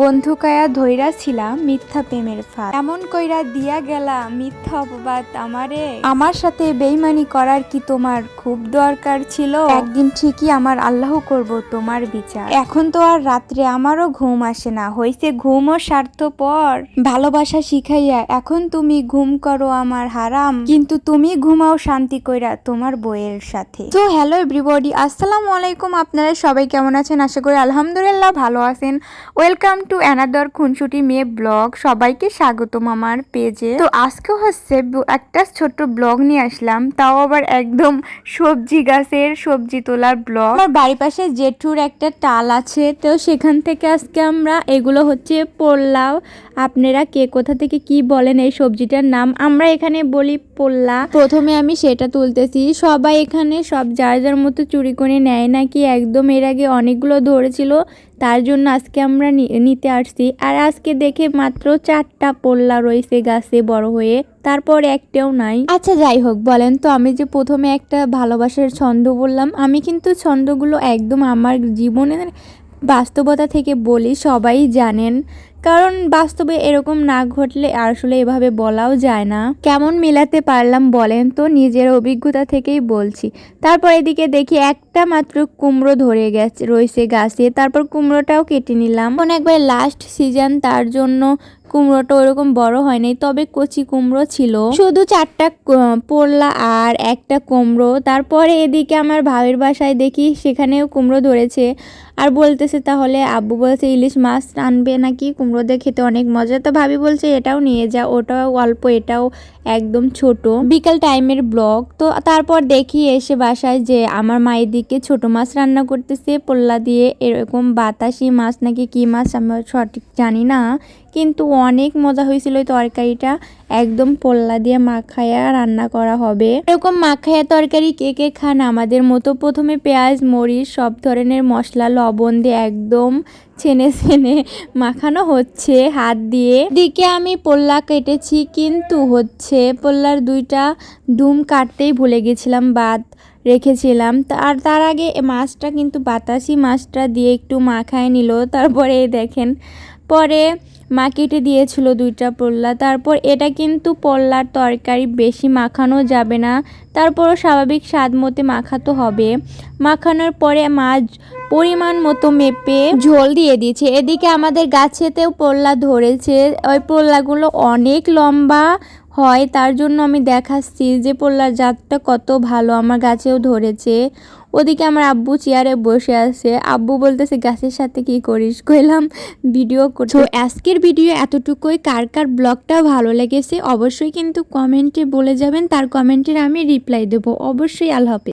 বন্ধু কয়া ধইরা ছিলাম মিথ্যা প্রেমের ফাঁদ, এমন কইরা দিয়া গেলা মিথ্যা অপবাদ আমারে। আমার সাথে বেইমানি করার কি তোমার খুব দরকার ছিল? একদিন ঠিকই আমার আল্লাহ করব তোমার বিচার। এখন তো আর রাত্রে আমারও ঘুম আসে না, হইছে ঘুমও স্বার্থপর। ভালোবাসা শিখাইয়া এখন তুমি ঘুম করো আমার হারাম, কিন্তু তুমি ঘুমাও শান্তি কইরা তোমার বইয়ের সাথে। তো হ্যালো এভরিবডি, আসসালামু আলাইকুম। আপনারা সবাই কেমন আছেন? আশা করি আলহামদুলিল্লাহ ভালো আছেন। ওয়েলকাম টু অ্যানাদার খুনসুটি মেয়ে ব্লগ। সবাইকে স্বাগতম আমার পেজে। তো আজকে হচ্ছে একটা ছোট্ট ব্লগ নিয়ে আসলাম, তাও আবার একদম সবজি গাছের সবজি তোলার ব্লগ। আমার বাড়ির পাশে জেঠুর একটা টাল আছে, তো সেখান থেকে আজকে আমরা এগুলো হচ্ছে পোল্লাও। আপনারা কে কোথা থেকে কি বলেন এই সবজিটার নাম? আমরা এখানে বলি পোল্লা। প্রথমে আমি সেটা তুলতেছি। সবাই এখানে সব যার যার মতো চুরি করে নেয় নাকি, একদম এর আগে অনেকগুলো ধরেছিল, তার জন্য আজকে আমরা নিতে আসছি। আর আজকে দেখে মাত্র 4টা পোল্লা রয়েছে গাছে বড় হয়ে, তারপর একটাও নাই। আচ্ছা যাই হোক, বলেন তো, আমি যে প্রথমে একটা ভালোবাসার ছন্দ বললাম, আমি কিন্তু ছন্দগুলো একদম আমার জীবনের বাস্তবতা থেকে বলি, সবাই জানেন। কারণ বাস্তবে এরকম না ঘটলে আসলে এভাবে বলাও যায় না। কেমন মেলাতে পারলাম বলেন তো, নিজের অভিজ্ঞতা থেকেই বলছি। তারপর এদিকে দেখি একটা মাত্র কুমড়ো ধরে গেছে রয়েছে গাছে, তারপর কুমড়োটাও কেটে নিলাম। এখন একবার লাস্ট সিজন, তার জন্য কুমড়োটা ওরকম বড় হয়নি, তবে কচি কুমড়ো ছিল। শুধু 4টা পোল্লা আর একটা কুমড়ো। তারপরে এদিকে আমার ভাবির বাসায় দেখি সেখানেও কুমড়ো ধরেছে, আর বলতেছে তাহলে আব্বু বলছে ইলিশ মাছ আনবে নাকি, কুমড়ো দিয়ে খেতে অনেক মজা। তো ভাবি বলছে এটাও নিয়ে যা, ওটাও অল্প, এটাও একদম ছোট। বিকাল টাইমের ব্লগ। তো তারপর দেখি এসে বাসায় যে আমার মায়ের দিকে ছোট মাছ রান্না করতেছে পোল্লা দিয়ে, এরকম বাতাসি মাছ নাকি কি মাছ আমি সঠিক জানি না, কিন্তু অনেক মজা হয়েছিল ওই তরকারিটা। একদম পোল্লা দিয়ে মাখায়া রান্না করা হবে। এরকম মাখায়া তরকারি কে কে খান আমাদের মতো? প্রথমে পেঁয়াজ মরিচ সব ধরনের মশলা লবণ দিয়ে একদম ছেনে ছেনে মাখানো হচ্ছে হাত দিয়ে। দিকে আমি পোল্লা কেটেছি, কিন্তু হচ্ছে পোল্লার 2টা ডুম কাটতেই ভুলে গেছিলাম, বাদ রেখেছিলাম। আর তার আগে মাছটা কিন্তু বাতাসি মাছটা দিয়ে একটু মাখায় নিল। তারপরে দেখেন পরে মা কেটে দিয়েছিল 2টা পোল্লা। তারপর এটা কিন্তু পোল্লার তরকারি বেশি মাখানো যাবে না, তারপরও স্বাভাবিক স্বাদ মতো মাখাতে হবে। মাখানোর পরে মাছ পরিমাণ মতো মেপে ঝোল দিয়ে দিয়েছে। এদিকে আমাদের গাছেতেও পোল্লা ধরেছে, ওই পোল্লাগুলো অনেক লম্বা হয়, তার জন্য আমি দেখাচ্ছি যে পোল্লার জাতটা কত ভালো। আমার গাছেও ধরেছে। ওদিকে আমার আব্বু চেয়ারে বসে আছে, আব্বু বলতেছে গাছের সাথে কি করিস? কইলাম ভিডিও করছো। আজকের ভিডিও এতটুকুই। কার কার ব্লগটা ভালো লেগেছে অবশ্যই কিন্তু কমেন্টে বলে যাবেন, তার কমেন্টের আমি রিপ্লাই দেবো অবশ্যই। আল্লাহ হাফেজ।